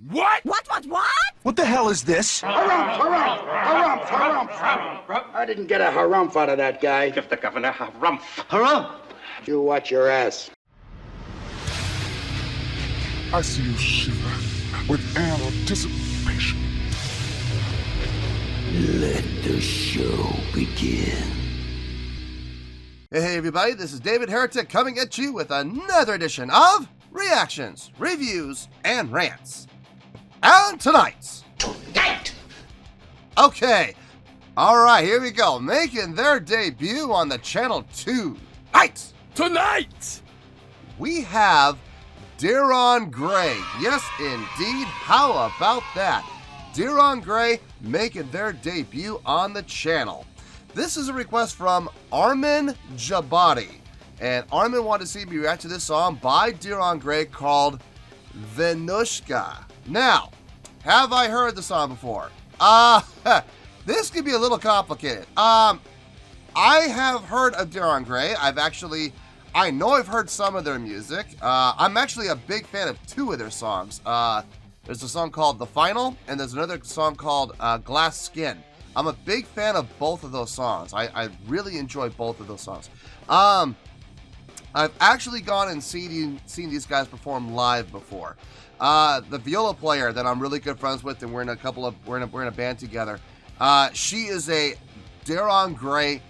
What? What? What the hell is this? Harumph. I didn't get a harumph out of that guy. Give the governor harumph. Harumph! You watch your ass. I see you shiver with anticipation. Let the show begin. Hey everybody, this is David Heretic coming at you with another edition of Reactions, Reviews, and Rants. And tonight! Okay, alright, here we go. Making their debut on the channel tonight! We have Dir En Grey. Yes, indeed. How about that? Dir En Grey making their debut on the channel. This is a request from Armin Jabati. And Armin wanted to see me react to this song by Dir En Grey called Vinushka. Now, have I heard the song before? This could be a little complicated. I have heard of Dir En Grey. I know I've heard some of their music. I'm actually a big fan of two of their songs. There's a song called The Final, and there's another song called Glass Skin. I'm a big fan of both of those songs. I really enjoy both of those songs. I've actually gone and seen these guys perform live before. The viola player that I'm really good friends with, and we're in a band together. She is a Dir En Grey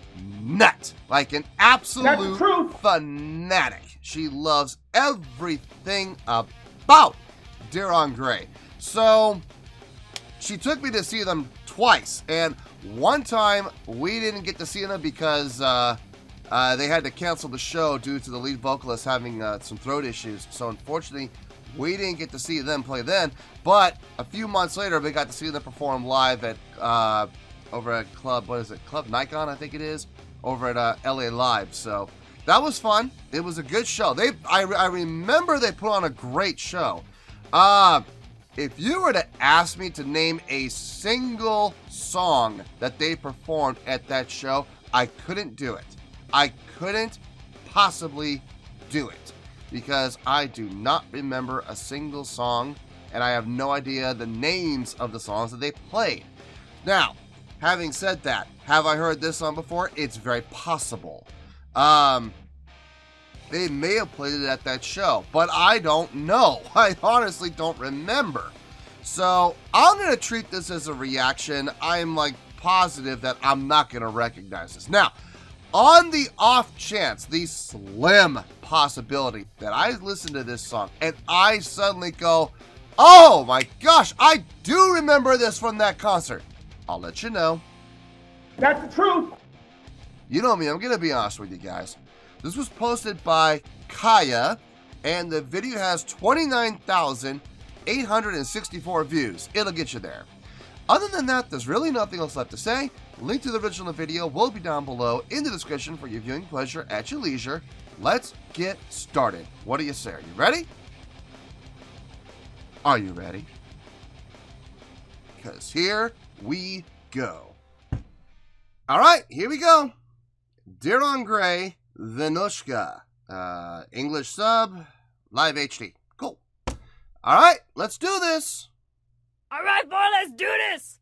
nut, like an absolute fanatic. She loves everything about Dir En Grey. So she took me to see them twice, and one time we didn't get to see them because they had to cancel the show due to the lead vocalist having some throat issues. So unfortunately, we didn't get to see them play then. But a few months later, we got to see them perform live at over at Club Nikon, I think it is, over at LA Live. So that was fun. It was a good show. I remember they put on a great show. If you were to ask me to name a single song that they performed at that show, I couldn't do it. I couldn't possibly do it because I do not remember a single song, and I have no idea the names of the songs that they played. Now, having said that, have I heard this song before? It's very possible. They may have played it at that show, but I don't know. I honestly don't remember. So I'm going to treat this as a reaction. I'm like positive that I'm not going to recognize this. Now, on the off chance, the slim possibility that I listen to this song and I suddenly go, oh my gosh, I do remember this from that concert, I'll let you know. That's the truth. You know me, I'm going to be honest with you guys. This was posted by Kaya, and the video has 29,864 views. It'll get you there. Other than that, there's really nothing else left to say. Link to the original video will be down below in the description for your viewing pleasure at your leisure. Let's get started. What do you say? Are you ready? Are you ready? Because here we go. All right, here we go. Dir En Grey, Vinushka. English sub, live HD. Cool. All right, let's do this. All right, boy, let's do this.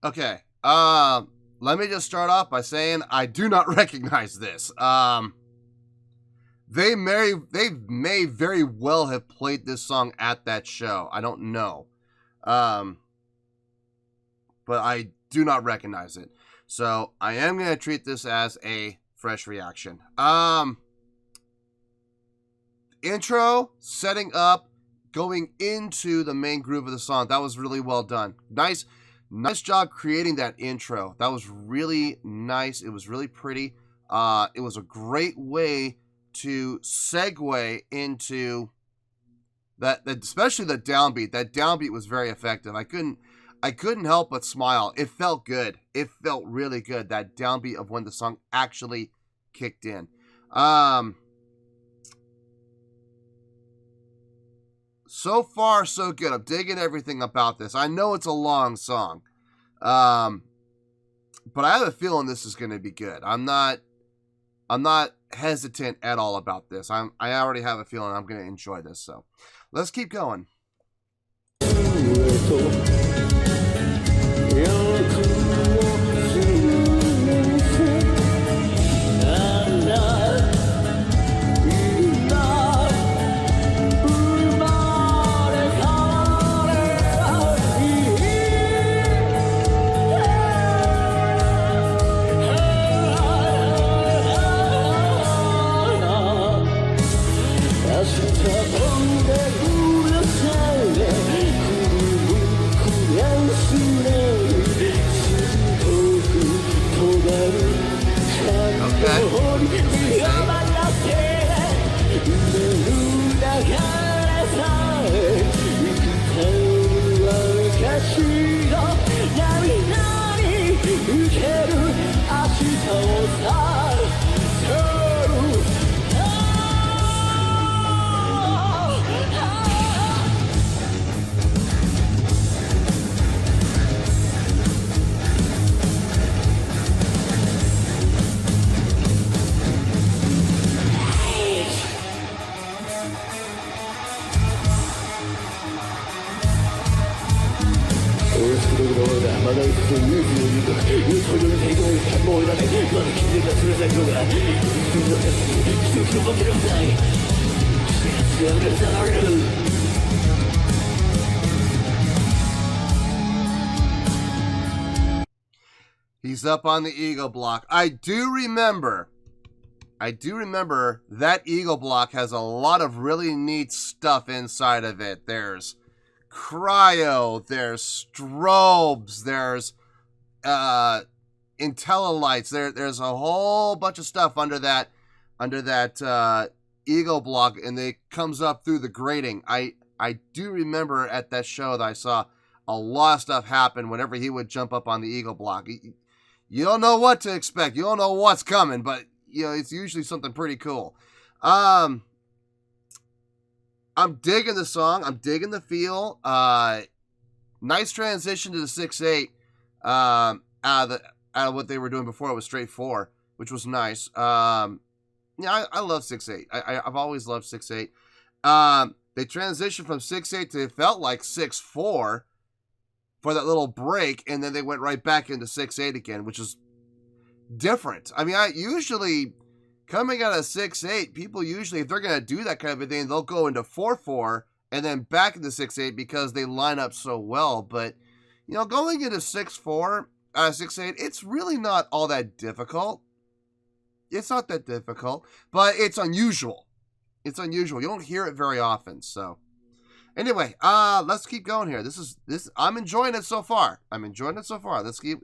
Okay, let me just start off by saying I do not recognize this. They may very well have played this song at that show. I don't know. But I do not recognize it. So I am going to treat this as a fresh reaction. Intro, setting up, going into the main groove of the song. That was really well done. Nice job creating that intro. That was really nice. It was really pretty. It was a great way to segue into that especially the downbeat. That downbeat was very effective. I couldn't help but smile. It felt good. It felt really good. That downbeat of when the song actually kicked in. So far, so good. I'm digging everything about this. I know it's a long song. But I have a feeling this is going to be good. I'm not hesitant at all about this. I already have a feeling I'm going to enjoy this. So let's keep going. He's up on the Eagle Block. I do remember that Eagle Block has a lot of really neat stuff inside of it. There's cryo, there's strobes, there's IntelliLights. There's a whole bunch of stuff under that Eagle Block, and it comes up through the grating. I do remember at that show that I saw a lot of stuff happen whenever he would jump up on the Eagle Block. You don't know what to expect. You don't know what's coming, but it's usually something pretty cool. I'm digging the song. I'm digging the feel. Nice transition to the 6/8 out of what they were doing before. It was straight 4, which was nice. I love 6/8. I've always loved 6/8. They transitioned from 6/8 to, it felt like 6/4 for that little break, and then they went right back into 6/8 again, which is different. I mean, I usually, coming out of 6/8, people usually, if they're going to do that kind of a thing, they'll go into 4/4 and then back into 6/8 because they line up so well. But, going into 6/4, 6/8, it's really not all that difficult. It's not that difficult, but it's unusual. It's unusual. You don't hear it very often, so. Anyway, let's keep going here. This I'm enjoying it so far. Let's keep,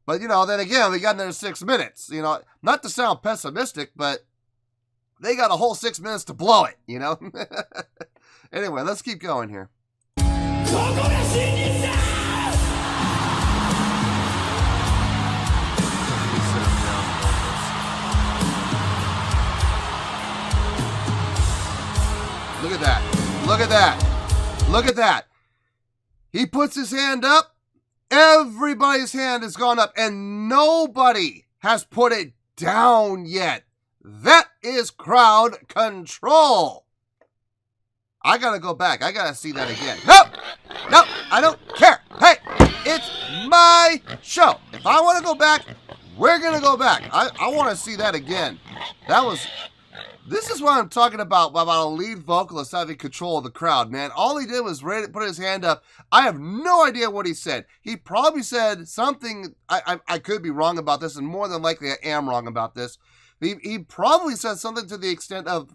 but then again, we got another 6 minutes. Not to sound pessimistic, but they got a whole 6 minutes to blow it, you know? Anyway, let's keep going here. Look at that. Look at that. Look at that. He puts his hand up. Everybody's hand has gone up, and nobody has put it down yet. That is crowd control. I gotta go back. I gotta see that again. Nope. Nope. I don't care. Hey, it's my show. If I want to go back, we're gonna go back. I want to see that again. This is what I'm talking about a lead vocalist having control of the crowd, man. All he did was put his hand up. I have no idea what he said. He probably said something, I could be wrong about this, and more than likely I am wrong about this. He probably said something to the extent of,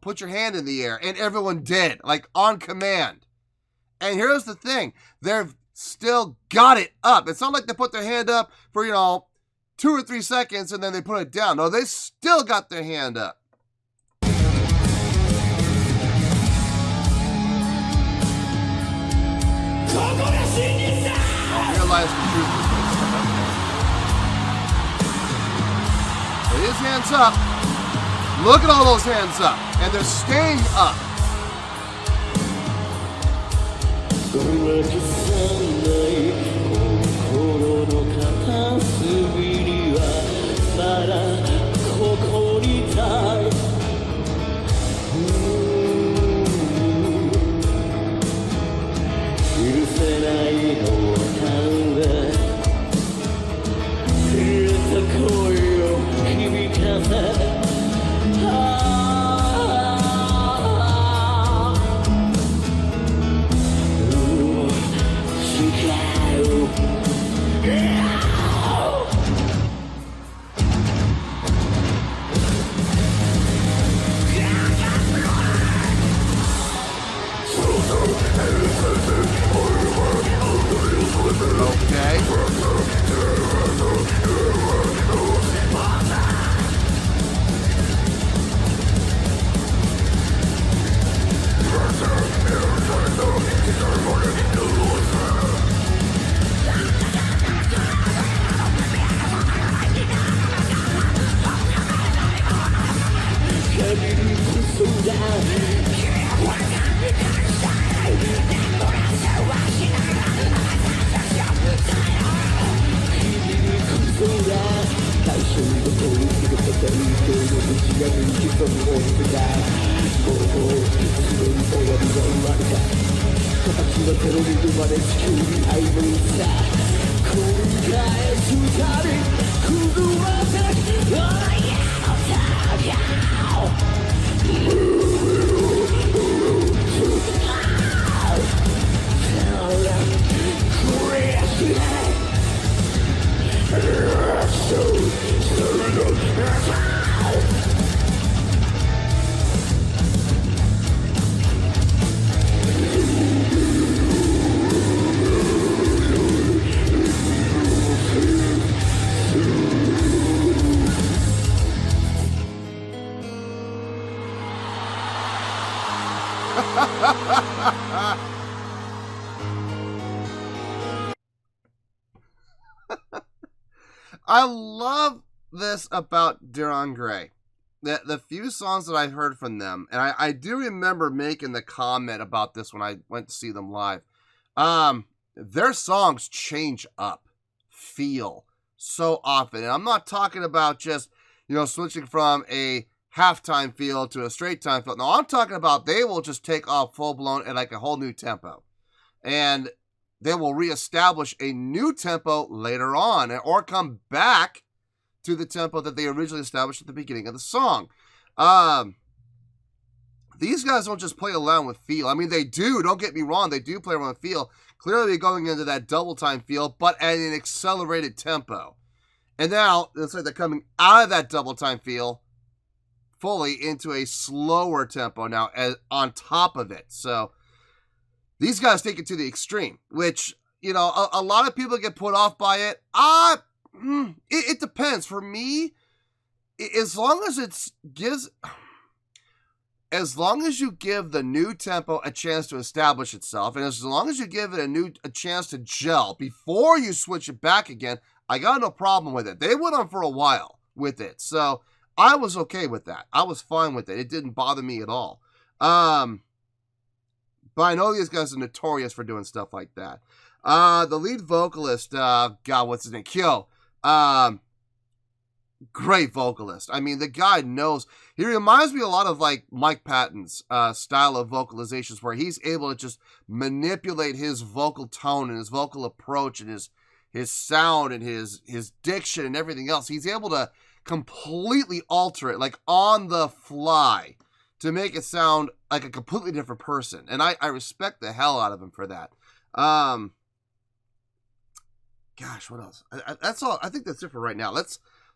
put your hand in the air, and everyone did, like on command. And here's the thing, they've still got it up. It's not like they put their hand up for, 2 or 3 seconds and then they put it down. No, they still got their hand up. Here lies the truth of this. But his hands up. Look at all those hands up. And they're staying up. I love this about Dir En Grey. The few songs that I've heard from them, and I do remember making the comment about this when I went to see them live. Their songs change up, feel so often. And I'm not talking about just, switching from a halftime feel to a straight time feel. No, I'm talking about they will just take off full blown at like a whole new tempo. And they will reestablish a new tempo later on, or come back to the tempo that they originally established at the beginning of the song. These guys don't just play around with feel. I mean, they do. Don't get me wrong. They do play around with feel. Clearly going into that double time feel, but at an accelerated tempo. And now, it's like they're coming out of that double time feel fully into a slower tempo now on top of it. So these guys take it to the extreme, which, a lot of people get put off by it. It depends. For me, as long as it gives... as long as you give the new tempo a chance to establish itself, and as long as you give it a chance to gel before you switch it back again, I got no problem with it. They went on for a while with it, so I was okay with that. I was fine with it. It didn't bother me at all. But I know these guys are notorious for doing stuff like that. The lead vocalist, God, what's his name? Kyo. Great vocalist. I mean, the guy knows. He reminds me a lot of like Mike Patton's style of vocalizations, where he's able to just manipulate his vocal tone and his vocal approach and his sound and his diction and everything else. He's able to completely alter it, like on the fly, to make it sound like a completely different person. And I respect the hell out of him for that. Gosh, what else? That's all. I think that's it for right now.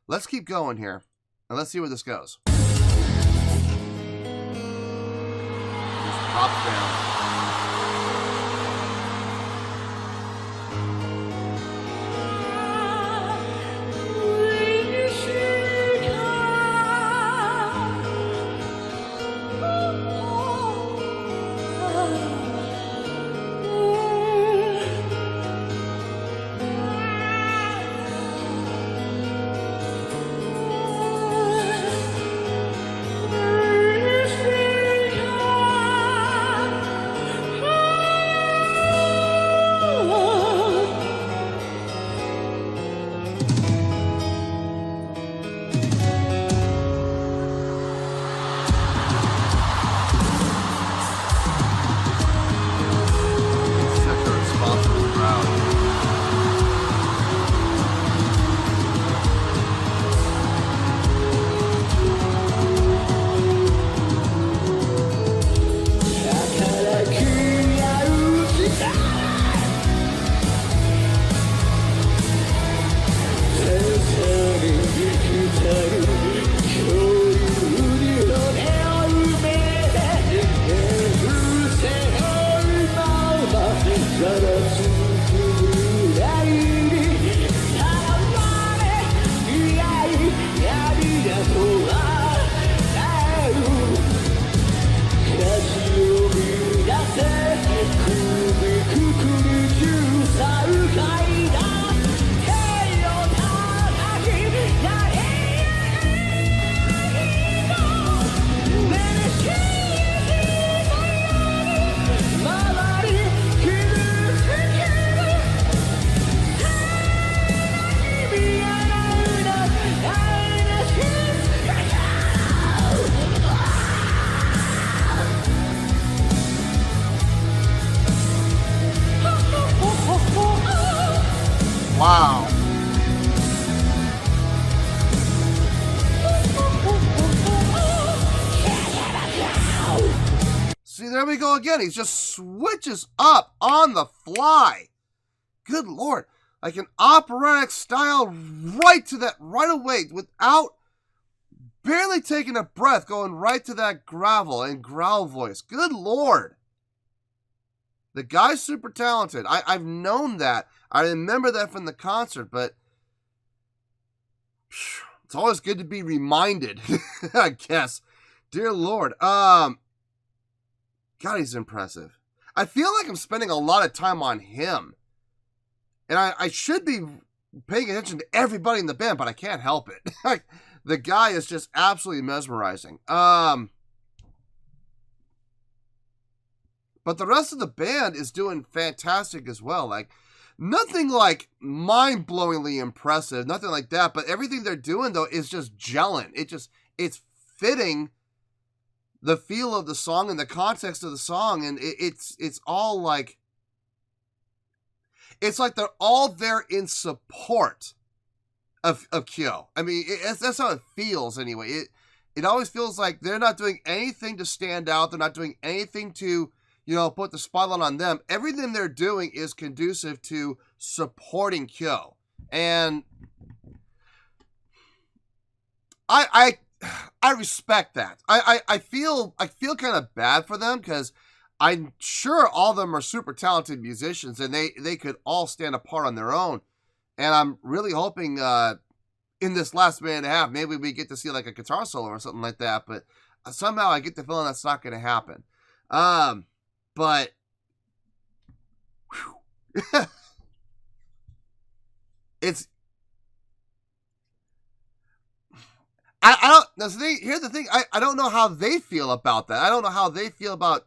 Let's keep going here, and let's see where this goes. Just drops down. Wow. See, there we go again. He just switches up on the fly. Good Lord. Like an operatic style right to that right away without barely taking a breath, going right to that gravel and growl voice. Good Lord. The guy's super talented. I've known that. I remember that from the concert, but it's always good to be reminded, I guess. Dear Lord. God, he's impressive. I feel like I'm spending a lot of time on him. And I should be paying attention to everybody in the band, but I can't help it. The guy is just absolutely mesmerizing. But the rest of the band is doing fantastic as well. Like, nothing like mind-blowingly impressive, nothing like that. But everything they're doing, though, is just gelling. It's fitting the feel of the song and the context of the song. And it's all like, it's like they're all there in support of Kyo. I mean, that's how it feels anyway. It always feels like they're not doing anything to stand out. They're not doing anything to, put the spotlight on them. Everything they're doing is conducive to supporting Kyo. And I respect that. I feel kind of bad for them because I'm sure all of them are super talented musicians and they could all stand apart on their own. And I'm really hoping in this last minute and a half, maybe we get to see like a guitar solo or something like that. But somehow I get the feeling that's not going to happen. But it's, I don't, that's the thing, here's the thing, I don't know how they feel about that. I don't know how they feel about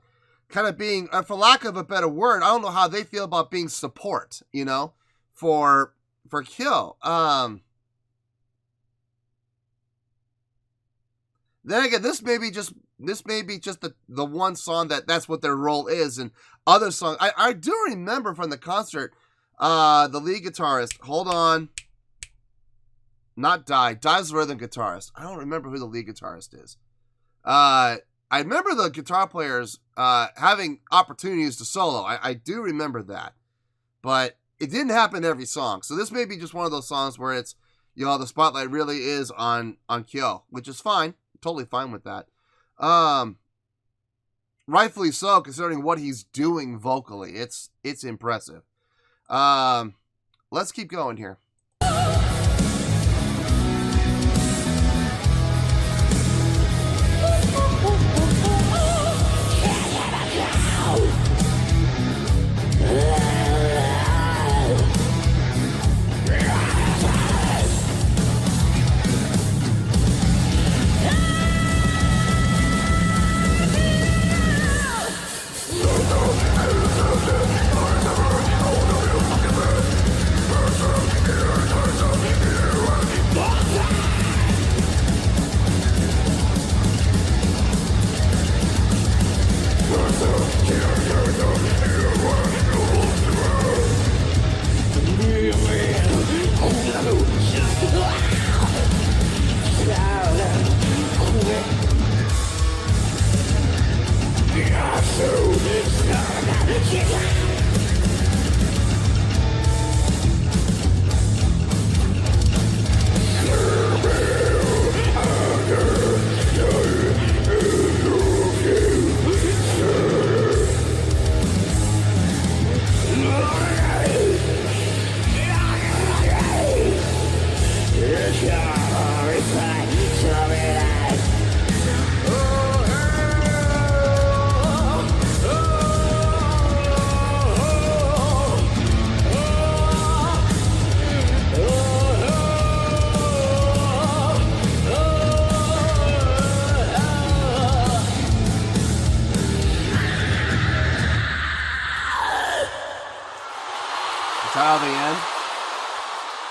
kind of being, for lack of a better word, I don't know how they feel about being support, you know, for Kill. Then again, this may be just the one song that's what their role is, and other songs. I do remember from the concert, the lead guitarist, hold on, not Di's the rhythm guitarist. I don't remember who the lead guitarist is. I remember the guitar players having opportunities to solo. I do remember that, but it didn't happen every song. So this may be just one of those songs where it's, you know, the spotlight really is on Kyo, which is fine. Totally fine with that. Rightfully so, considering what he's doing vocally. It's impressive. Let's keep going here.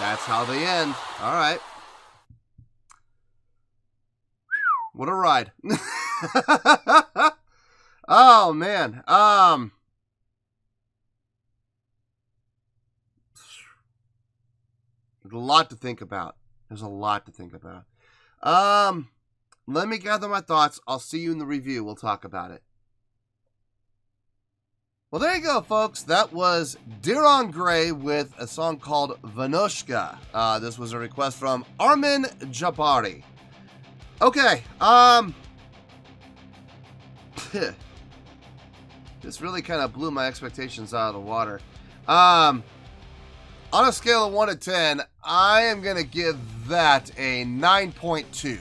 That's how they end. All right. What a ride. Oh, man. There's a lot to think about. Let me gather my thoughts. I'll see you in the review. We'll talk about it. Well, there you go, folks. That was Dir En Grey with a song called Vinushka. This was a request from Armin Jabari. Okay, this really kind of blew my expectations out of the water. On a scale of 1 to 10, I am going to give that a 9.2.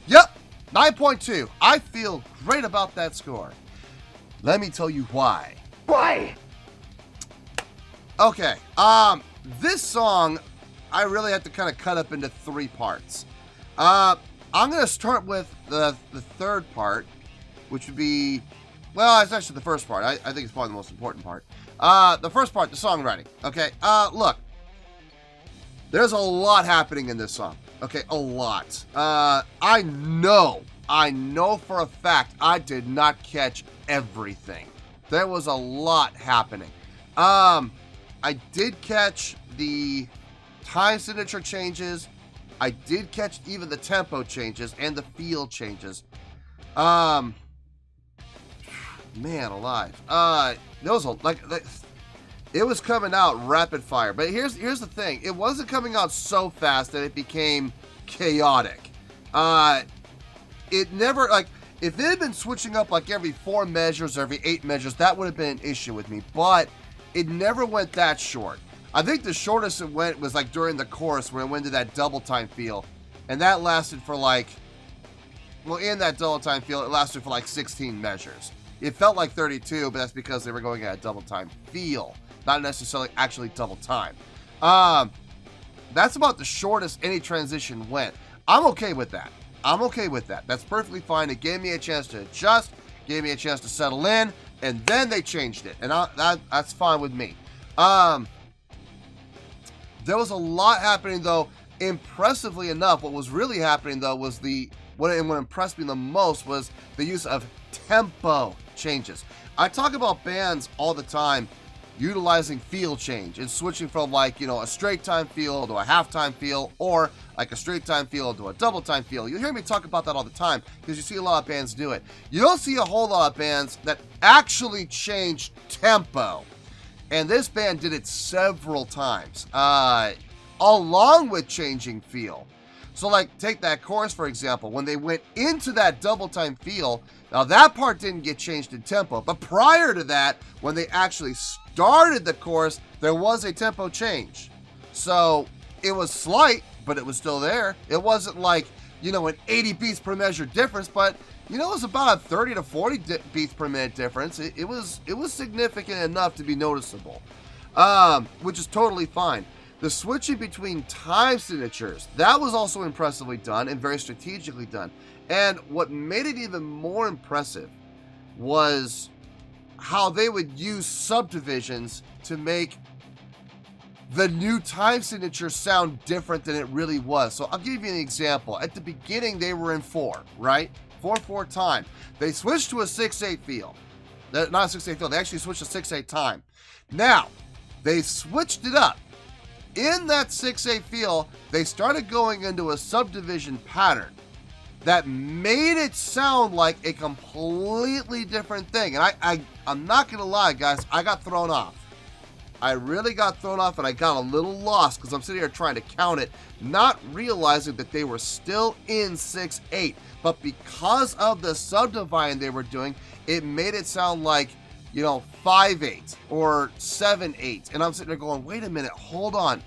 Yep, 9.2. I feel great about that score. Let me tell you why. Why? Okay, this song, I really have to kind of cut up into 3 parts. I'm going to start with the third part, which would be, well, it's actually the first part. I think it's probably the most important part. The first part, the songwriting. Okay, look, there's a lot happening in this song. Okay, a lot. I know for a fact I did not catch everything. There was a lot happening. I did catch the time signature changes. I did catch even the tempo changes and the feel changes. Man alive. There was it was coming out rapid fire. But here's the thing. It wasn't coming out so fast that it became chaotic. It never, like, if it had been switching up like every 4 measures or every 8 measures, that would have been an issue with me. But it never went that short. I think the shortest it went was like during the chorus when it went to that double time feel. And that lasted for like, well, in that double time feel, it lasted for like 16 measures. It felt like 32, but that's because they were going at a double time feel, not necessarily actually double time. That's about the shortest any transition went. I'm okay with that. I'm okay with that. That's perfectly fine. It gave me a chance to adjust, gave me a chance to settle in, and then they changed it. And that's fine with me. There was a lot happening, though. Impressively enough, what was really happening, though, was what impressed me the most was the use of tempo changes. I talk about bands all the time utilizing feel change and switching from like, a straight time feel to a half time feel, or like a straight time feel to a double time feel. You hear me talk about that all the time because you see a lot of bands do it. You don't see a whole lot of bands that actually change tempo. And this band did it several times, along with changing feel. So like, take that chorus, for example. When they went into that double time feel, now that part didn't get changed in tempo. But prior to that, when they actually started the chorus, there was a tempo change. So it was slight, but it was still there. It wasn't like, an 80 beats per measure difference, but it was about a 30 to 40 beats per minute difference. It was significant enough to be noticeable, which is totally fine. The switching between time signatures, that was also impressively done and very strategically done. And what made it even more impressive was how they would use subdivisions to make the new time signature sound different than it really was. So I'll give you an example. At the beginning, they were in 4, right? 4/4 time. They switched to a 6/8 feel. Not a 6/8 feel. They actually switched to 6/8 time. Now, they switched it up. In that 6/8 feel, they started going into a subdivision pattern that made it sound like a completely different thing. And I'm not going to lie, guys, I got thrown off. I really got thrown off, and I got a little lost because I'm sitting here trying to count it, not realizing that they were still in 6/8. But because of the subdividing they were doing, it made it sound like, 5/8 or 7/8. And I'm sitting there going, wait a minute, hold on.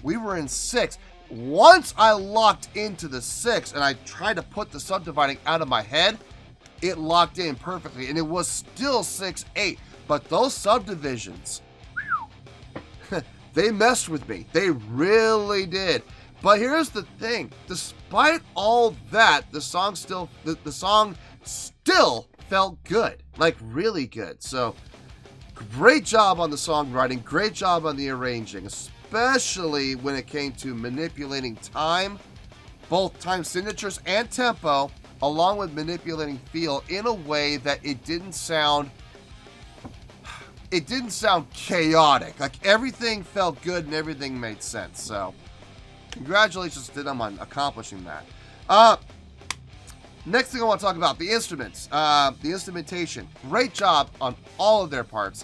We were in 6. Once I locked into the 6 and I tried to put the subdividing out of my head, it locked in perfectly. And it was still 6/8. But those subdivisions, they messed with me. They really did. But here's the thing. Despite all that, the song still felt good. Like, really good. So, great job on the songwriting. Great job on the arranging. Especially when it came to manipulating time, both time signatures and tempo, along with manipulating feel in a way that it didn't sound chaotic. Like, everything felt good and everything made sense. So, congratulations to them on accomplishing that. Next thing I want to talk about, the instruments. The instrumentation. Great job on all of their parts.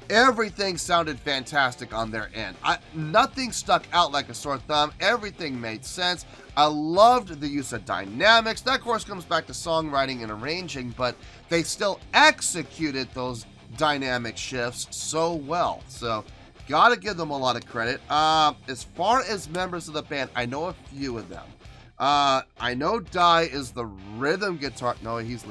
Everything sounded fantastic on their end. Nothing stuck out like a sore thumb. Everything made sense. I loved the use of dynamics. That, of course, comes back to songwriting and arranging, but they still executed those dynamic shifts so well. So, gotta give them a lot of credit. As far as members of the band, I know a few of them. I know Di is the rhythm guitar. No, he is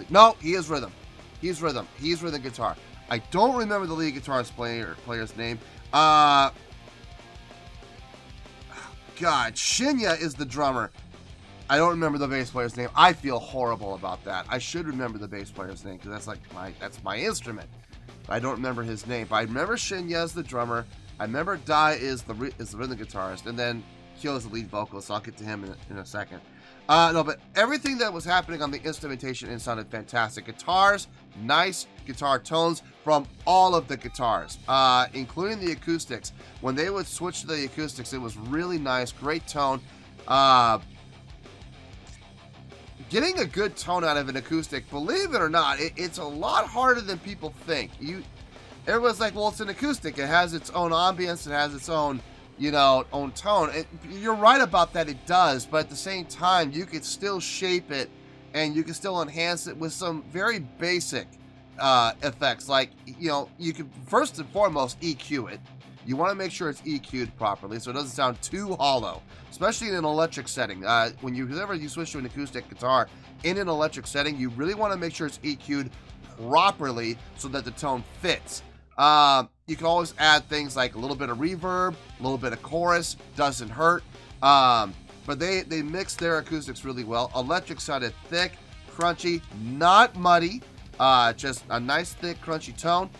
rhythm. He's rhythm. He's rhythm guitar. I don't remember the lead guitarist player's name. God, Shinya is the drummer. I don't remember the bass player's name. I feel horrible about that. I should remember the bass player's name because that's my instrument. I don't remember his name, but I remember Shinya as the drummer. I remember Di is the rhythm guitarist, and then Kyo is the lead vocalist. So I'll get to him in a second. No, but everything that was happening on the instrumentation sounded fantastic. Guitars, nice guitar tones from all of the guitars, including the acoustics. When they would switch to the acoustics, it was really nice, great tone. Getting a good tone out of an acoustic, believe it or not, it's a lot harder than people think. Everyone's like, well, it's an acoustic. It has its own ambience. It has its own, own tone. You're right about that, it does, but at the same time, you could still shape it and you can still enhance it with some very basic effects. Like, you can first and foremost EQ it. You want to make sure it's EQ'd properly so it doesn't sound too hollow, especially in an electric setting. Whenever you switch to an acoustic guitar in an electric setting, you really want to make sure it's EQ'd properly so that the tone fits. You can always add things like a little bit of reverb, a little bit of chorus, doesn't hurt. But they mix their acoustics really well. Electric sounded thick, crunchy, not muddy, just a nice thick crunchy tone.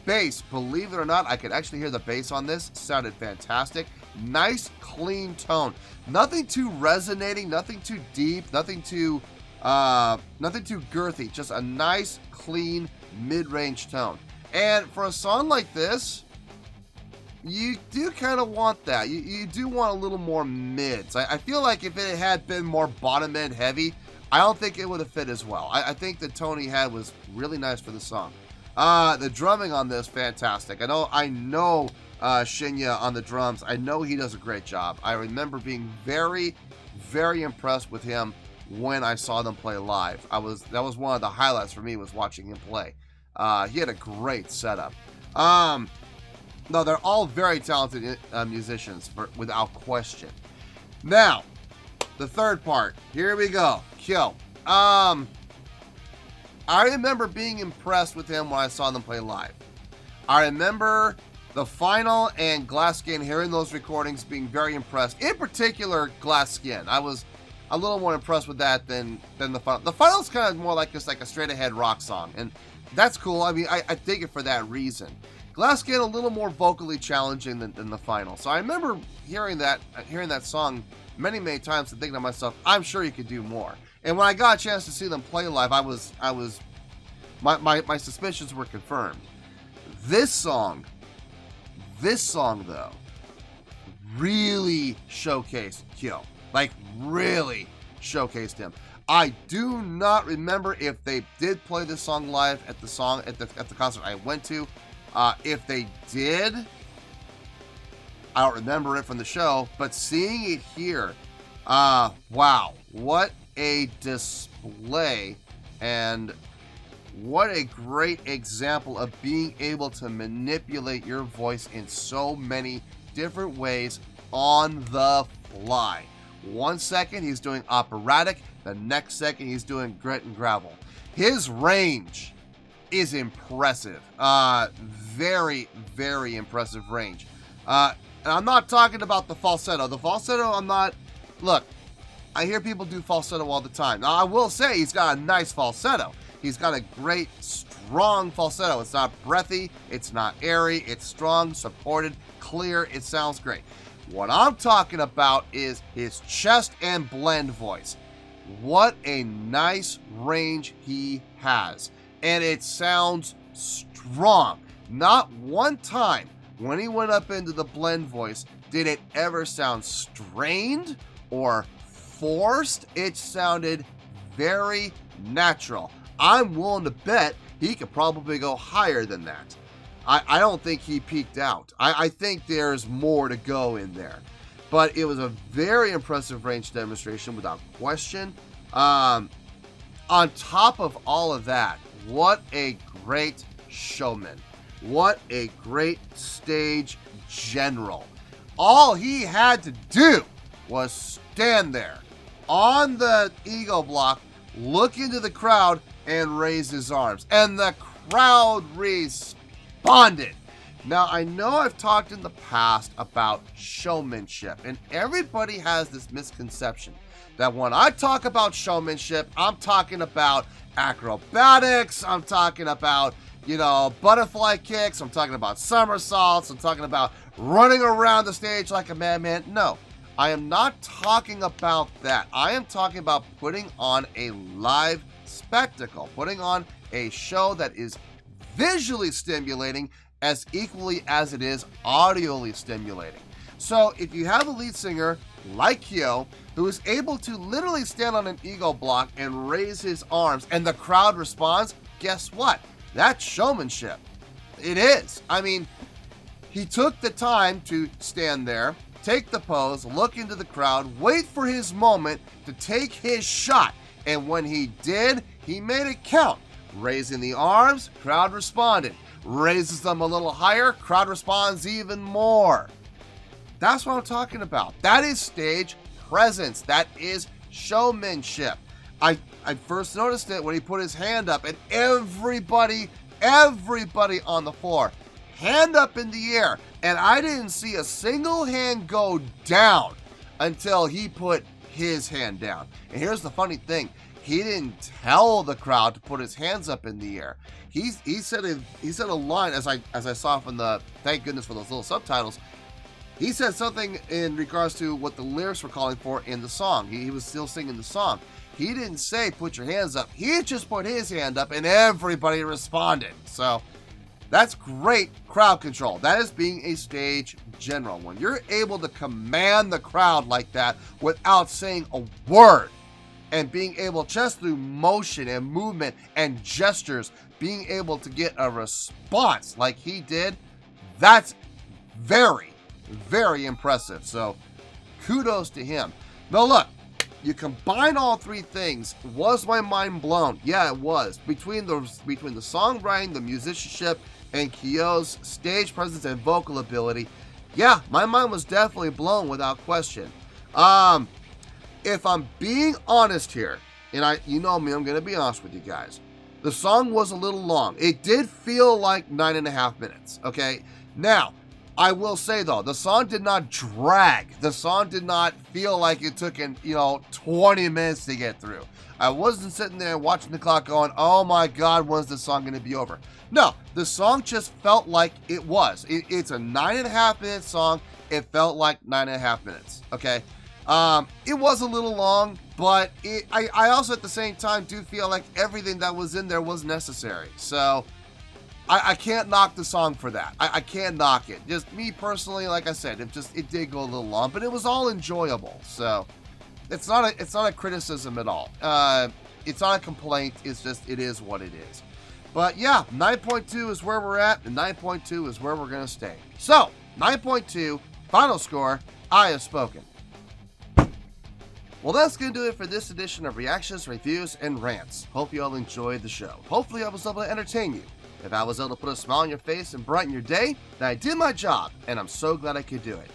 Bass, believe it or not, I could actually hear the bass on this. Sounded fantastic. Nice clean tone. Nothing too resonating, nothing too deep, nothing too girthy. Just a nice clean mid-range tone. And for a song like this, you do kind of want that. You do want a little more mids. I feel like if it had been more bottom end heavy, I don't think it would have fit as well. I think the tone he had was really nice for the song. The drumming on this, fantastic. I know Shinya on the drums. I know he does a great job. I remember being very, very impressed with him when I saw them play live. That was one of the highlights for me, was watching him play. He had a great setup. No, they're all very talented musicians, without question. Now, the third part. Here we go. Kyo. I remember being impressed with him when I saw them play live. I remember the final and Glass Skin, hearing those recordings, being very impressed. In particular, Glass Skin. I was a little more impressed with that than the final. The final's kind of more like just like a straight ahead rock song, and that's cool. I mean, I dig it for that reason. Glass Skin a little more vocally challenging than the final. So I remember hearing that song many times and thinking to myself, I'm sure you could do more. And when I got a chance to see them play live, my suspicions were confirmed. This song though, really showcased Kyo. Like, really showcased him. I do not remember if they did play this song live at the concert I went to. If they did, I don't remember it from the show, but seeing it here, wow, what a display, and what a great example of being able to manipulate your voice in so many different ways on the fly. 1 second he's doing operatic, the next second he's doing grit and gravel. His range is impressive. Very, very impressive range. And I'm not talking about the falsetto. The falsetto, look, I hear people do falsetto all the time. Now, I will say he's got a nice falsetto. He's got a great, strong falsetto. It's not breathy. It's not airy. It's strong, supported, clear. It sounds great. What I'm talking about is his chest and blend voice. What a nice range he has. And it sounds strong. Not one time when he went up into the blend voice did it ever sound strained or forced. It sounded very natural. I'm willing to bet he could probably go higher than that. I don't think he peaked out. I think there's more to go in there. But it was a very impressive range demonstration without question. On top of all of that, what a great showman. What a great stage general. All he had to do was stand there on the ego block, look into the crowd, and raise his arms. And the crowd responded. Now, I know I've talked in the past about showmanship, and everybody has this misconception that when I talk about showmanship, I'm talking about acrobatics, I'm talking about, butterfly kicks, I'm talking about somersaults, I'm talking about running around the stage like a madman. No, I am not talking about that. I am talking about putting on a live spectacle, putting on a show that is visually stimulating as equally as it is audioly stimulating. So if you have a lead singer like Kyo, who is able to literally stand on an ego block and raise his arms and the crowd responds, guess what? That's showmanship. It is. I mean, he took the time to stand there, take the pose, look into the crowd, wait for his moment to take his shot. And when he did, he made it count. Raising the arms, crowd responded. Raises them a little higher, crowd responds even more. That's what I'm talking about. That is stage presence. That is showmanship. I first noticed it when he put his hand up, and everybody on the floor, hand up in the air, and I didn't see a single hand go down until he put his hand down. And here's the funny thing. He didn't tell the crowd to put his hands up in the air. He said a line, as I saw from the, thank goodness for those little subtitles. He said something in regards to what the lyrics were calling for in the song. He was still singing the song. He didn't say put your hands up. He just put his hand up and everybody responded. So that's great crowd control. That is being a stage general. When you're able to command the crowd like that without saying a word, and being able, just through motion and movement and gestures, being able to get a response like he did, that's very, very impressive. So kudos to him. Now look, you combine all three things. Was my mind blown? Yeah, it was. Between the songwriting, the musicianship, and Kyo's stage presence and vocal ability, yeah, my mind was definitely blown without question. If I'm being honest here, and you know me, I'm going to be honest with you guys. The song was a little long. It did feel like 9.5 minutes, okay? Now, I will say though, the song did not drag. The song did not feel like it took 20 minutes to get through. I wasn't sitting there watching the clock going, oh my God, when's the song going to be over? No, the song just felt like it was. It's a 9.5 minute song. It felt like 9.5 minutes, okay? It was a little long, but I also at the same time do feel like everything that was in there was necessary. So I can't knock the song for that. I can't knock it. Just me personally, like I said, it did go a little long, but it was all enjoyable. So it's not a criticism at all. It's not a complaint. It's just, it is what it is. But yeah, 9.2 is where we're at, and 9.2 is where we're going to stay. So 9.2, final score, I have spoken. Well, that's going to do it for this edition of Reactions, Reviews, and Rants. Hope you all enjoyed the show. Hopefully I was able to entertain you. If I was able to put a smile on your face and brighten your day, then I did my job, and I'm so glad I could do it.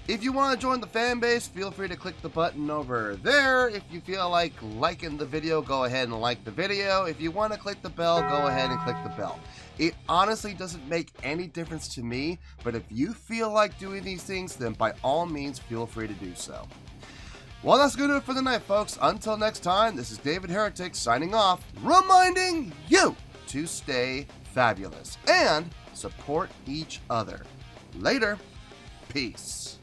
If you want to join the fan base, feel free to click the button over there. If you feel like liking the video, go ahead and like the video. If you want to click the bell, go ahead and click the bell. It honestly doesn't make any difference to me, but if you feel like doing these things, then by all means, feel free to do so. Well, that's going to do it for the night, folks. Until next time, this is David Heretic signing off, reminding you to stay fabulous and support each other. Later. Peace.